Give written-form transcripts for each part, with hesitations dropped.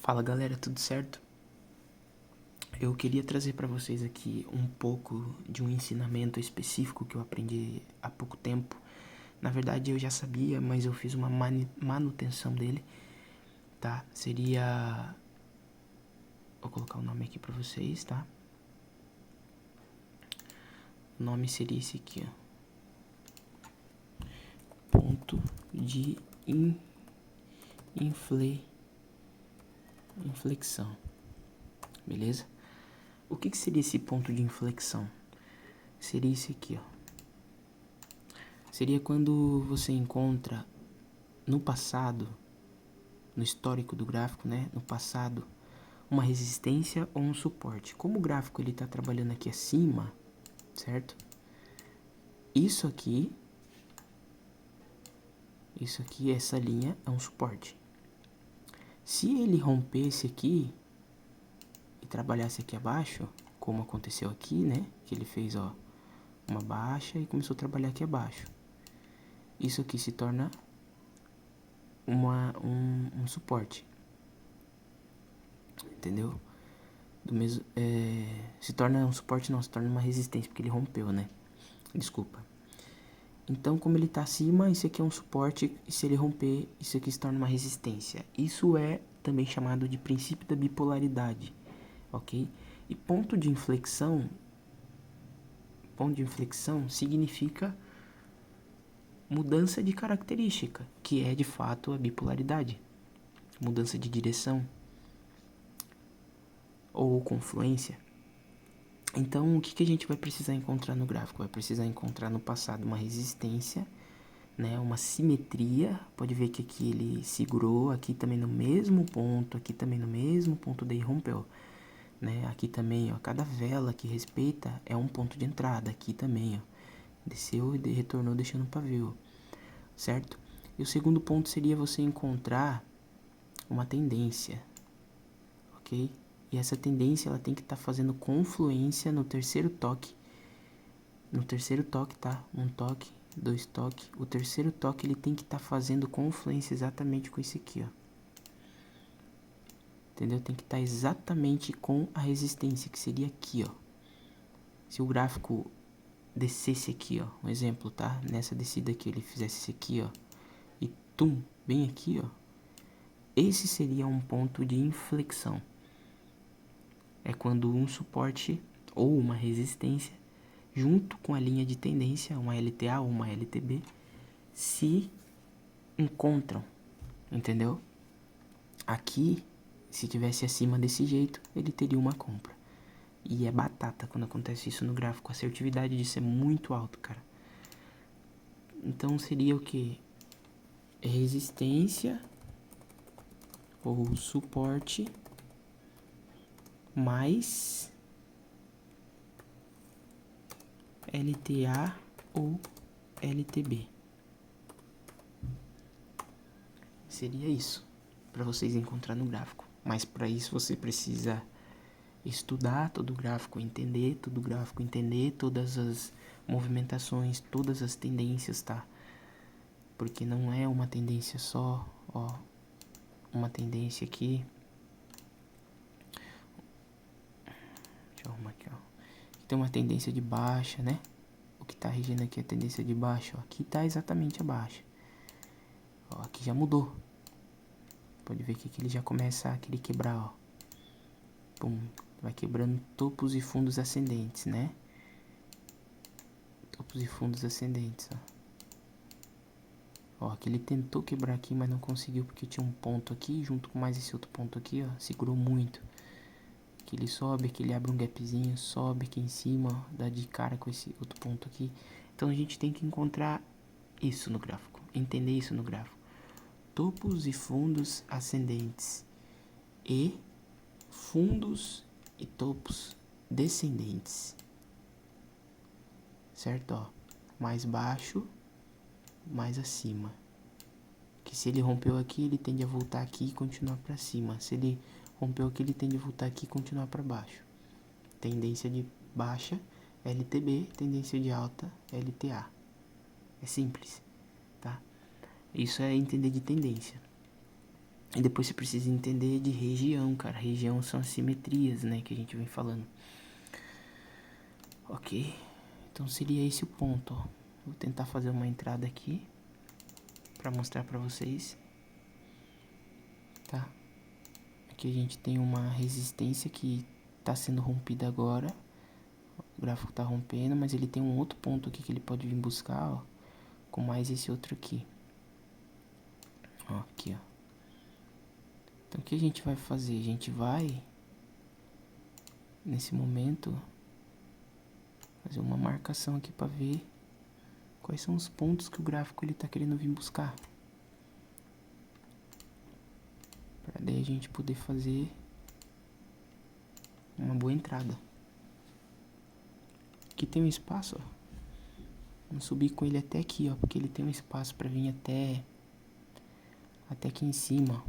Fala galera, tudo certo? Eu queria trazer para vocês aqui um pouco de um ensinamento específico que eu aprendi há pouco tempo. Na verdade eu já sabia, mas eu fiz uma manutenção dele, tá? Vou colocar o nome aqui para vocês, tá? O nome seria esse aqui, ó. Ponto de inflexão, beleza? O que seria esse ponto de inflexão? Seria esse aqui, ó. Seria quando você encontra no passado, no histórico do gráfico, né? No passado, uma resistência ou um suporte. Como o gráfico ele está trabalhando aqui acima, certo? Isso aqui, essa linha é um suporte. Se ele rompesse aqui e trabalhasse aqui abaixo, como aconteceu aqui, né? Que ele fez, ó, uma baixa e começou a trabalhar aqui abaixo. Isso aqui se torna um suporte, entendeu? Se torna um suporte, não, se torna uma resistência, porque ele rompeu, né? Desculpa. Então, como ele está acima, isso aqui é um suporte, e se ele romper, isso aqui se torna uma resistência. Isso é também chamado de princípio da bipolaridade, ok? E ponto de inflexão significa mudança de característica, que é de fato a bipolaridade. Mudança de direção ou confluência. Então, o que a gente vai precisar encontrar no gráfico? Vai precisar encontrar no passado uma resistência, né, uma simetria. Pode ver que aqui ele segurou, aqui também no mesmo ponto, aqui também no mesmo ponto, daí rompeu, né? Aqui também, ó, cada vela que respeita é um ponto de entrada. Aqui também, ó, desceu e retornou deixando o pavio, certo? E o segundo ponto seria você encontrar uma tendência, ok? E essa tendência ela tem que estar fazendo confluência no terceiro toque. No terceiro toque, tá? Um toque, dois toques. O terceiro toque ele tem que estar fazendo confluência exatamente com esse aqui, ó. Entendeu? Tem que estar exatamente com a resistência, que seria aqui, ó. Se o gráfico descesse aqui, ó, um exemplo, tá? Nessa descida aqui ele fizesse isso aqui, ó, e tum, bem aqui, ó. Esse seria um ponto de inflexão. É quando um suporte ou uma resistência junto com a linha de tendência, uma LTA ou uma LTB, se encontram, entendeu? Aqui, se tivesse acima desse jeito, ele teria uma compra. E é batata quando acontece isso no gráfico. A assertividade disso é muito alta, cara. Então seria o que? Resistência ou suporte mais LTA ou LTB. Seria isso para vocês encontrar no gráfico. Mas para isso você precisa estudar todo o gráfico, entender todo o gráfico, entender todas as movimentações, todas as tendências, tá? Porque não é uma tendência só, ó. Uma tendência aqui. Deixa eu arrumar aqui, ó. Aqui tem uma tendência de baixa, né? O que tá regendo aqui é a tendência de baixa, ó. Aqui tá exatamente a baixa. Ó, aqui já mudou. Pode ver que aqui ele já começa a querer quebrar, ó. Pum. Vai quebrando topos e fundos ascendentes, né? Topos e fundos ascendentes, ó. Ó, aqui ele tentou quebrar aqui, mas não conseguiu porque tinha um ponto aqui, junto com mais esse outro ponto aqui, ó. Segurou muito. Aqui ele sobe, aqui ele abre um gapzinho, sobe aqui em cima, ó, dá de cara com esse outro ponto aqui. Então a gente tem que encontrar isso no gráfico, entender isso no gráfico. Topos e fundos ascendentes e fundos e topos descendentes, certo? Ó, mais baixo, mais acima. Que se ele rompeu aqui, ele tende a voltar aqui e continuar para cima. Se ele rompeu aqui, ele tende a voltar aqui e continuar para baixo. Tendência de baixa, LTB, tendência de alta, LTA. É simples, tá? Isso é entender de tendência. E depois você precisa entender de região, cara. Região são as simetrias, né, que a gente vem falando. Ok, então seria esse o ponto, ó. Vou tentar fazer uma entrada aqui pra mostrar pra vocês, tá? Aqui a gente tem uma resistência que tá sendo rompida agora. O gráfico tá rompendo, mas ele tem um outro ponto aqui que ele pode vir buscar, ó, com mais esse outro aqui. Ó, aqui, ó. Então o que a gente vai fazer? A gente vai, nesse momento, fazer uma marcação aqui pra ver quais são os pontos que o gráfico ele tá querendo vir buscar. Pra daí a gente poder fazer uma boa entrada. Aqui tem um espaço, ó. Vamos subir com ele até aqui, ó, porque ele tem um espaço pra vir até aqui em cima.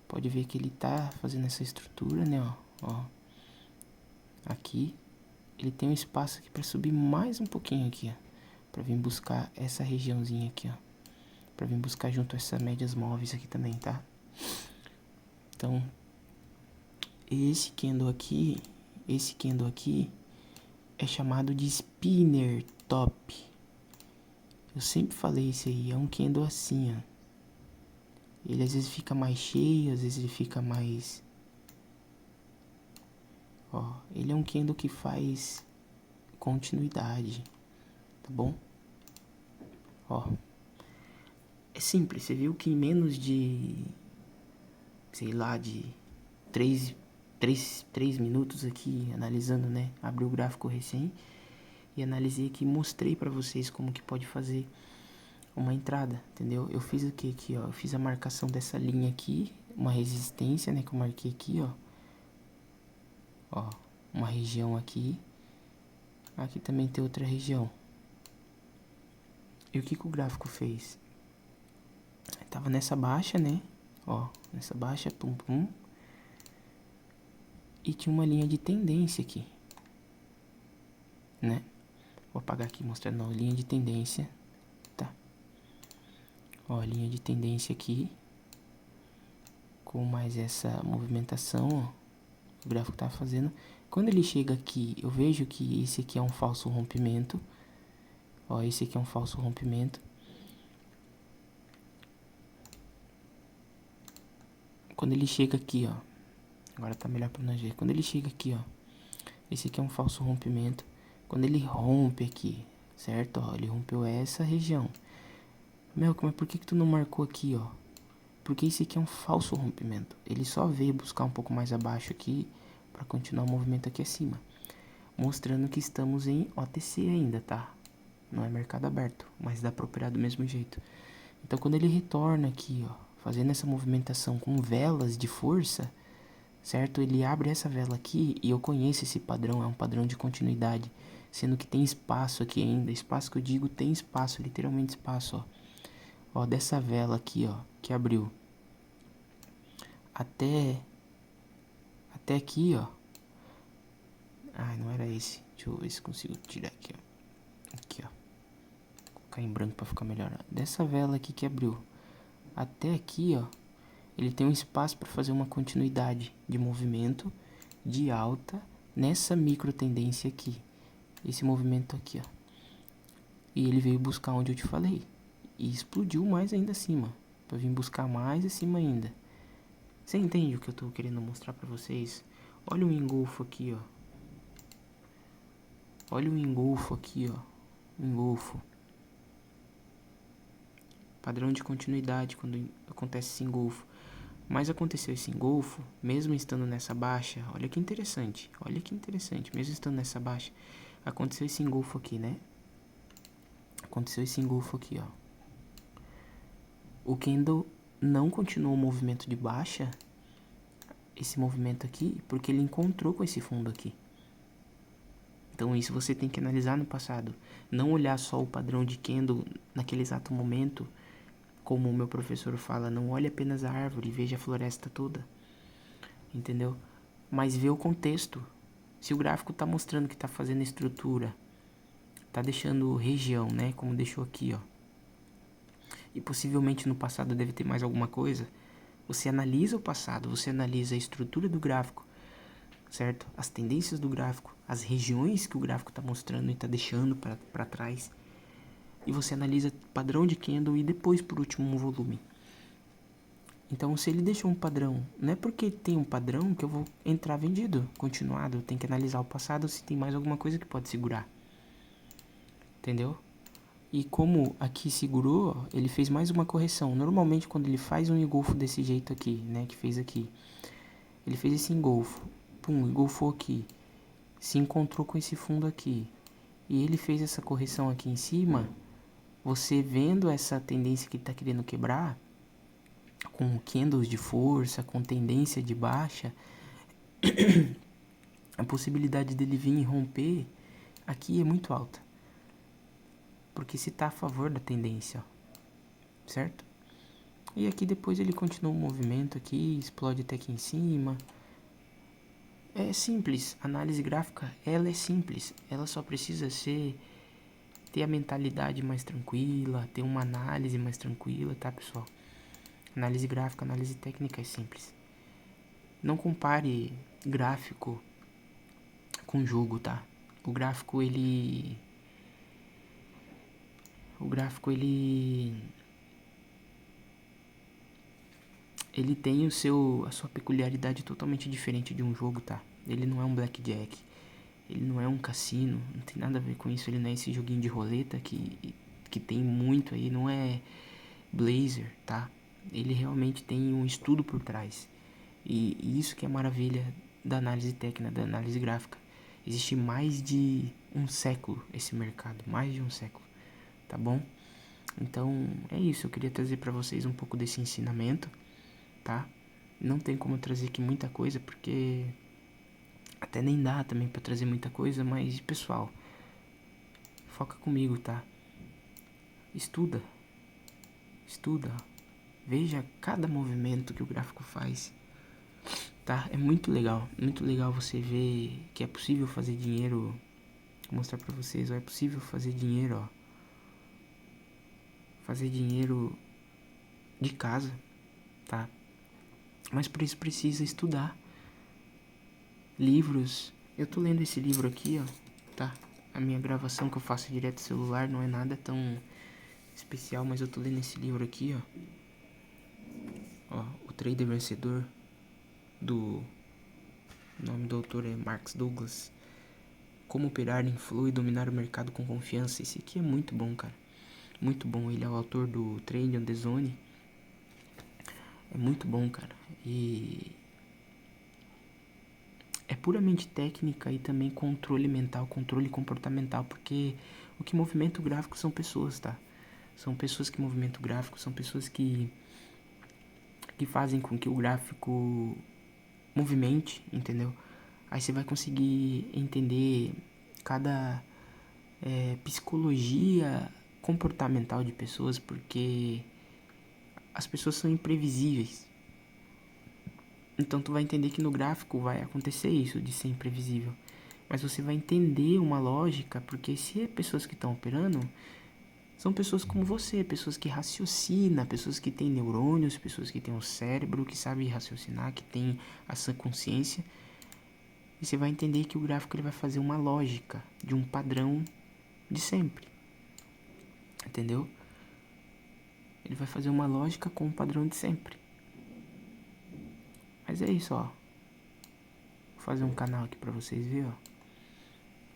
Pode ver que ele tá fazendo essa estrutura, né, ó. Aqui ele tem um espaço aqui pra subir mais um pouquinho aqui, ó, pra vir buscar essa regiãozinha aqui, ó, pra vir buscar junto a essas médias móveis aqui também, tá? Então, esse candle aqui é chamado de spinner top. Eu sempre falei isso aí, é um candle assim, ó. Ele às vezes fica mais cheio, às vezes ele fica mais... Ó, ele é um candle que faz continuidade, tá bom? Ó, é simples, você viu que em menos de, sei lá, de 3 minutos aqui, analisando, né? Abri o gráfico recém e analisei aqui, mostrei pra vocês como que pode fazer uma entrada, entendeu? Eu fiz o que aqui, ó? Eu fiz a marcação dessa linha aqui, uma resistência, né? Que eu marquei aqui, ó. Ó, uma região aqui. Aqui também tem outra região. E o que o gráfico fez? Tava nessa baixa, né? Ó, nessa baixa, pum pum. E tinha uma linha de tendência aqui, né? Vou apagar aqui mostrando a linha de tendência, tá? Ó, linha de tendência aqui, com mais essa movimentação, ó, o gráfico tá fazendo. Quando ele chega aqui, eu vejo que esse aqui é um falso rompimento. Ó, esse aqui é um falso rompimento. Quando ele chega aqui, ó, agora tá melhor pra nós ver. Quando ele chega aqui, ó, esse aqui é um falso rompimento. Quando ele rompe aqui, certo? Ó, ele rompeu essa região. Melco, mas por que tu não marcou aqui, ó? Porque esse aqui é um falso rompimento. Ele só veio buscar um pouco mais abaixo aqui para continuar o movimento aqui acima. Mostrando que estamos em OTC ainda, tá? Não é mercado aberto, mas dá para operar do mesmo jeito. Então quando ele retorna aqui, ó, fazendo essa movimentação com velas de força, certo? Ele abre essa vela aqui e eu conheço esse padrão, é um padrão de continuidade. Sendo que tem espaço aqui ainda. Espaço que eu digo tem espaço, literalmente espaço, ó. Ó, dessa vela aqui, ó, que abriu até aqui, ó. Ai, não era esse. Deixa eu ver se consigo tirar aqui, ó. Aqui, ó. Vou colocar em branco pra ficar melhor. Dessa vela aqui que abriu até aqui, ó, ele tem um espaço para fazer uma continuidade de movimento de alta nessa micro tendência aqui. Esse movimento aqui, ó. E ele veio buscar onde eu te falei. E explodiu mais ainda acima. Pra vir buscar mais acima ainda. Você entende o que eu tô querendo mostrar pra vocês? Olha o engolfo aqui, ó. Olha o engolfo aqui, ó. Engolfo. Padrão de continuidade quando acontece esse engolfo. Mas aconteceu esse engolfo, mesmo estando nessa baixa. Olha que interessante. Olha que interessante. Mesmo estando nessa baixa, aconteceu esse engolfo aqui, né? Aconteceu esse engolfo aqui, ó. O candle não continuou o movimento de baixa, esse movimento aqui, porque ele encontrou com esse fundo aqui. Então isso você tem que analisar no passado. Não olhar só o padrão de candle naquele exato momento, como o meu professor fala, não olhe apenas a árvore, veja a floresta toda. Entendeu? Mas vê o contexto. Se o gráfico está mostrando que está fazendo estrutura, está deixando região, né? Como deixou aqui, ó. E possivelmente no passado deve ter mais alguma coisa. Você analisa o passado, você analisa a estrutura do gráfico, certo? As tendências do gráfico, as regiões que o gráfico está mostrando e está deixando para trás. E você analisa padrão de candle e depois, por último, um volume. Então, se ele deixou um padrão, não é porque tem um padrão que eu vou entrar vendido, continuado. Eu tenho que analisar o passado se tem mais alguma coisa que pode segurar. Entendeu? E como aqui segurou, ele fez mais uma correção. Normalmente, quando ele faz um engolfo desse jeito aqui, né, que fez aqui, ele fez esse engolfo, pum, engolfou aqui, se encontrou com esse fundo aqui, e ele fez essa correção aqui em cima. Você vendo essa tendência que ele está querendo quebrar, com candles de força, com tendência de baixa, a possibilidade dele vir e romper aqui é muito alta. Porque se está a favor da tendência, ó, certo? E aqui depois ele continua o movimento aqui, explode até aqui em cima. É simples, análise gráfica, ela é simples. Ela só precisa ter a mentalidade mais tranquila, ter uma análise mais tranquila, tá, pessoal? Análise gráfica, análise técnica é simples. Não compare gráfico com jogo, tá? O gráfico ele tem a sua peculiaridade totalmente diferente de um jogo, tá? Ele não é um blackjack, ele não é um cassino, não tem nada a ver com isso. Ele não é esse joguinho de roleta que tem muito aí, não é Blazer, tá? Ele realmente tem um estudo por trás. E isso que é a maravilha da análise técnica, da análise gráfica. Existe mais de um século esse mercado, mais de um século, tá bom? Então é isso, eu queria trazer para vocês um pouco desse ensinamento, tá? Não tem como trazer aqui muita coisa, porque até nem dá também para trazer muita coisa, mas pessoal, foca comigo, tá? Estuda, veja cada movimento que o gráfico faz, tá? É muito legal você ver que é possível fazer dinheiro. Vou mostrar pra vocês, ó, é possível fazer dinheiro, ó. Fazer dinheiro de casa, tá? Mas por isso precisa estudar. Livros. Eu tô lendo esse livro aqui, ó, tá? A minha gravação que eu faço direto do celular não é nada tão especial, mas eu tô lendo esse livro aqui, ó. Ó, O Trader Vencedor, o nome do autor é Marx Douglas. Como operar, influir e dominar o mercado com confiança. Esse aqui é muito bom, cara. Muito bom. Ele é o autor do Trade on the Zone. É muito bom, cara. E é puramente técnica e também controle mental, controle comportamental, porque o que movimenta o gráfico são pessoas, tá? São pessoas que movimentam o gráfico, são pessoas que fazem com que o gráfico movimente, entendeu? Aí você vai conseguir entender cada psicologia comportamental de pessoas, porque as pessoas são imprevisíveis. Então tu vai entender que no gráfico vai acontecer isso de ser imprevisível. Mas você vai entender uma lógica, porque se é pessoas que estão operando, são pessoas como você, pessoas que raciocinam, pessoas que têm neurônios, pessoas que têm um cérebro, que sabem raciocinar, que têm a sã consciência. E você vai entender que o gráfico ele vai fazer uma lógica de um padrão de sempre. Entendeu? Ele vai fazer uma lógica com o padrão de sempre. Mas é isso, ó. Vou fazer um canal aqui pra vocês verem, ó.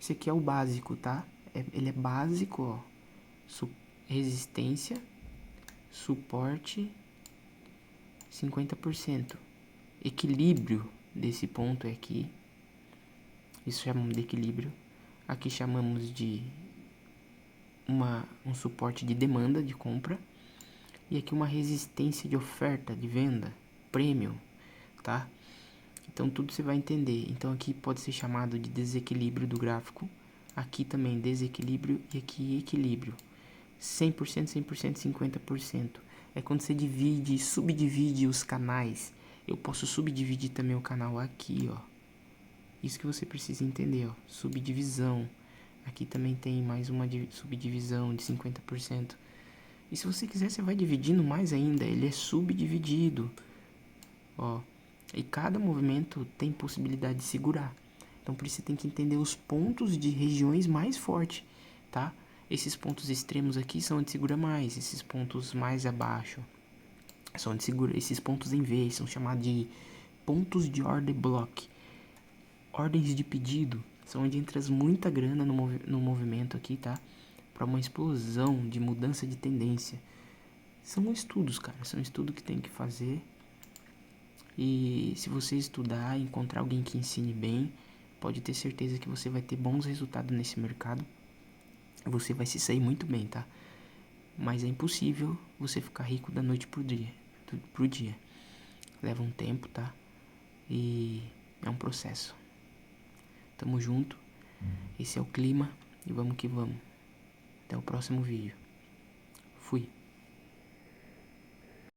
Esse aqui é o básico, tá? Ele é básico, ó. Resistência, suporte, 50%. Equilíbrio desse ponto é aqui. Isso chamamos de equilíbrio. Aqui chamamos de um suporte de demanda, de compra. E aqui uma resistência de oferta, de venda, prêmio, tá? Então tudo você vai entender. Então aqui pode ser chamado de desequilíbrio do gráfico. Aqui também desequilíbrio e aqui equilíbrio. 100%, 100%, 50%. É quando você divide, subdivide os canais. Eu posso subdividir também o canal aqui, ó. Isso que você precisa entender, ó. Subdivisão. Aqui também tem mais uma subdivisão de 50%. E se você quiser, você vai dividindo mais ainda. Ele é subdividido. Ó, e cada movimento tem possibilidade de segurar. Então por isso você tem que entender os pontos de regiões mais fortes, tá? Esses pontos extremos aqui são onde segura mais, esses pontos mais abaixo são onde segura, esses pontos em V são chamados de pontos de order block. Ordens de pedido são onde entra muita grana no movimento aqui, tá? Para uma explosão de mudança de tendência. São estudos, cara, são estudos que tem que fazer. E se você estudar e encontrar alguém que ensine bem, pode ter certeza que você vai ter bons resultados nesse mercado. Você vai se sair muito bem, tá? Mas é impossível você ficar rico da noite pro dia. Leva um tempo, tá? E é um processo. Tamo junto. Esse é o clima e vamos que vamos. Até o próximo vídeo. Fui.